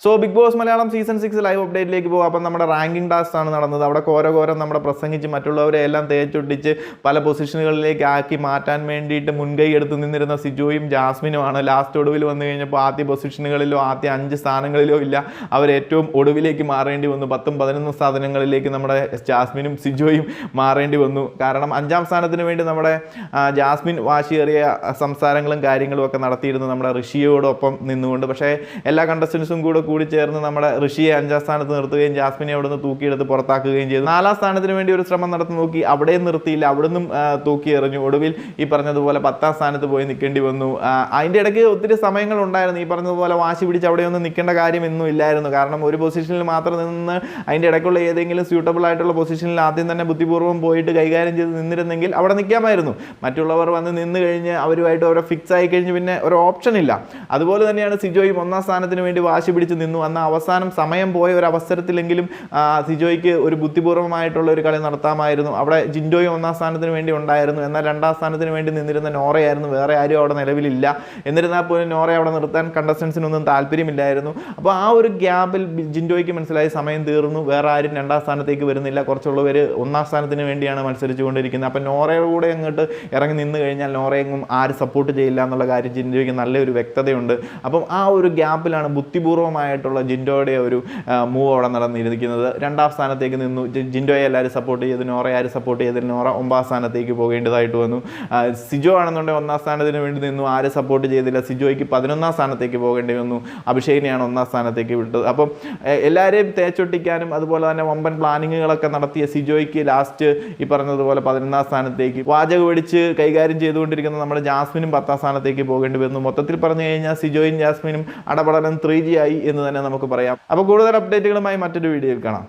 So big boss Malayalam season 6 live അപ്ഡേറ്റിലേക്ക് പോകും. അപ്പം നമ്മുടെ റാങ്കിങ് ടാസ്ക് ആണ് നടന്നത്. അവിടെ ഘോരം നമ്മുടെ പ്രസംഗിച്ച് മറ്റുള്ളവരെ എല്ലാം തേച്ചൊട്ടിച്ച് പല പൊസിഷനുകളിലേക്ക് ആക്കി മാറ്റാൻ വേണ്ടിയിട്ട് മുൻകൈ എടുത്ത് നിന്നിരുന്ന സിജോയും ജാസ്മിനുമാണ്. ലാസ്റ്റ് ഒടുവിൽ വന്നു കഴിഞ്ഞപ്പോൾ ആദ്യ പൊസിഷനുകളിലോ ആദ്യ 5 സ്ഥാനങ്ങളിലോ ഇല്ല, അവർ ഏറ്റവും ഒടുവിലേക്ക് മാറേണ്ടി വന്നു. 10-11 സ്ഥാനങ്ങളിലേക്ക് നമ്മുടെ ജാസ്മിനും സിജോയും മാറേണ്ടി വന്നു. കാരണം 5ാം സ്ഥാനത്തിന് വേണ്ടി നമ്മുടെ ജാസ്മിൻ വാശിയേറിയ സംസാരങ്ങളും കാര്യങ്ങളും ഒക്കെ നടത്തിയിരുന്നു നമ്മുടെ ഋഷിയോടൊപ്പം നിന്നുകൊണ്ട്. പക്ഷേ എല്ലാ കണ്ടസ്റ്റൻസും കൂടി ചേർന്ന് നമ്മുടെ ഋഷിയെ 5ാം സ്ഥാനത്ത് നിർത്തുകയും ജാസ്മിനെ അവിടെ നിന്ന് തൂക്കിയെടുത്ത് പുറത്താക്കുകയും ചെയ്തു. 4ാം സ്ഥാനത്തിന് വേണ്ടി ഒരു ശ്രമം നടത്തി നോക്കി, അവിടെയും നിർത്തിയില്ല, അവിടെ നിന്നും തൂക്കി എറിഞ്ഞു. ഒടുവിൽ ഈ പറഞ്ഞതുപോലെ 10ാം സ്ഥാനത്ത് പോയി നിൽക്കേണ്ടി വന്നു. അതിൻ്റെ ഇടയ്ക്ക് ഒത്തിരി സമയങ്ങൾ ഉണ്ടായിരുന്നു. ഈ പറഞ്ഞതുപോലെ വാശി പിടിച്ച് അവിടെയൊന്നും നിൽക്കേണ്ട കാര്യമൊന്നും ഇല്ലായിരുന്നു. കാരണം ഒരു പൊസിഷനിൽ മാത്രം നിന്ന് അതിൻ്റെ ഇടയ്ക്കുള്ള ഏതെങ്കിലും സ്യൂട്ടബിൾ ആയിട്ടുള്ള പൊസിഷനിൽ ആദ്യം തന്നെ ബുദ്ധിപൂർവ്വം പോയിട്ട് കൈകാര്യം ചെയ്ത് നിന്നിരുന്നെങ്കിൽ അവിടെ നിൽക്കാമായിരുന്നു. മറ്റുള്ളവർ വന്ന് നിന്ന് കഴിഞ്ഞ് അവരുമായിട്ട് അവരെ ഫിക്സ് ആയി കഴിഞ്ഞ് പിന്നെ ഒരു ഓപ്ഷൻ ഇല്ല. അതുപോലെ തന്നെയാണ് സിജോയും 1ാം സ്ഥാനത്തിന് വേണ്ടി വാശി പിടിച്ച് നിന്നു. അന്ന് അവസാനം സമയം പോയ ഒരു അവസരത്തിലെങ്കിലും സിജോയ്ക്ക് ഒരു ബുദ്ധിപൂർവ്വമായിട്ടുള്ള ഒരു കളി നടത്താമായിരുന്നു. അവിടെ ജിൻഡോയും 1ാം സ്ഥാനത്തിന് വേണ്ടി ഉണ്ടായിരുന്നു. എന്നാൽ 2ാം സ്ഥാനത്തിന് വേണ്ടി നിന്നിരുന്ന നോറയായിരുന്നു. വേറെ ആരും അവിടെ നിലവിലില്ല. എന്നിരുന്നാൽ പോലും നോറയെ അവിടെ നിർത്താൻ കണ്ടസ്റ്റൻസിനൊന്നും താല്പര്യമില്ലായിരുന്നു. അപ്പോൾ ആ ഒരു ഗ്യാപ്പിൽ ജിൻഡോയ്ക്ക് മനസ്സിലായി സമയം തീർന്നു, വേറെ ആരും 2ാം സ്ഥാനത്തേക്ക് വരുന്നില്ല, കുറച്ചുള്ളവർ 1ാം സ്ഥാനത്തിന് വേണ്ടിയാണ് മത്സരിച്ചുകൊണ്ടിരിക്കുന്നത്. അപ്പം നോറയുടെ കൂടെ അങ്ങോട്ട് ഇറങ്ങി നിന്ന് കഴിഞ്ഞാൽ നോറയെങ്ങും ആരും സപ്പോർട്ട് ചെയ്യില്ല എന്നുള്ള കാര്യം ജിൻഡോയ്ക്ക് നല്ലൊരു വ്യക്തതയുണ്ട്. അപ്പം ആ ഒരു ഗ്യാപ്പിലാണ് ബുദ്ധിപൂർവ്വമായിട്ടുള്ള ജിൻഡോയുടെ ഒരു മൂവ് അവിടെ നടന്നിരിക്കുന്നത്. 2ാം സ്ഥാനത്തേക്ക് നിന്നു. ജിൻഡോയെ എല്ലാവരും സപ്പോർട്ട് ചെയ്ത് നോറയെ ആരും സപ്പോർട്ട് ചെയ്തില്ല. നോറ 9ാം സ്ഥാനത്തേക്ക് പോകേണ്ടതായിട്ട് വന്നു. സിജോ ആണെന്നുണ്ടെങ്കിൽ 1ാം സ്ഥാനത്തിന് വേണ്ടി നിന്നു, ആരും സപ്പോർട്ട് ചെയ്തില്ല. സിജോയ്ക്ക് 11ാം സ്ഥാനത്തേക്ക് പോകേണ്ടി വന്നു. അഭിഷേകിനെയാണ് 1ാം സ്ഥാനത്തേക്ക് വിട്ടത്. അപ്പം എല്ലാവരെയും തേച്ചൊട്ടിക്കാനും അതുപോലെ തന്നെ വമ്പൻ പ്ലാനിങ്ങുകളൊക്കെ നടത്തിയ സിജോയ്ക്ക് ലാസ്റ്റ് ഈ പറഞ്ഞതുപോലെ 11ാം സ്ഥാനത്തേക്ക് വാചകം പിടിച്ച് കൈകാര്യം ചെയ്തുകൊണ്ടിരിക്കുന്ന നമ്മുടെ ജാസ്മിനും 10ാം സ്ഥാനത്തേക്ക് പോകേണ്ടി വന്നു. മൊത്തത്തിൽ പറഞ്ഞു കഴിഞ്ഞാൽ സിജോയും ജാസ്മിനും അടപടലം 3G ആയി എന്ന് തന്നെ നമുക്ക് പറയാം. അപ്പോൾ കൂടുതൽ അപ്ഡേറ്റുകളുമായി മറ്റൊരു വീഡിയോയിൽ കാണാം.